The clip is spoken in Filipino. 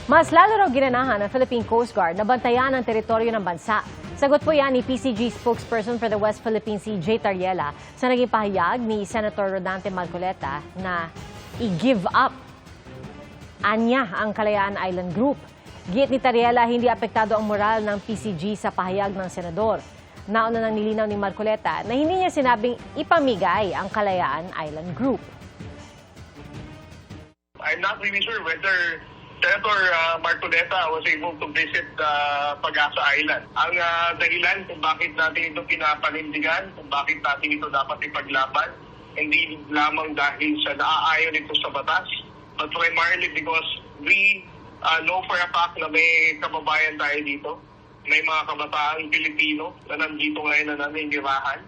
Mas lalo raw ginanahan ng Philippine Coast Guard na bantayan ang teritoryo ng bansa. Sagot po yan ni PCG spokesperson for the West Philippine Sea, Jay Tariela, sa naging pahayag ni Senator Rodante Marcoleta na i-give up anya ang Kalayaan Island Group. Giit ni Tariela, hindi apektado ang moral ng PCG sa pahayag ng senador. Nauna nang nilinaw ni Marcoleta na hindi niya sinabing ipamigay ang Kalayaan Island Group. I'm not really sure whether Senator Marcoleta was able to visit Pag-asa Island. Ang dahilan kung bakit natin ito pinapanindigan, kung bakit natin ito dapat ipaglaban, hindi lamang dahil sa naaayon ito sa batas, but primarily because we know for a fact na may kababayan tayo dito. May mga kabataang Pilipino na nandito ngayon na naniniwirahan.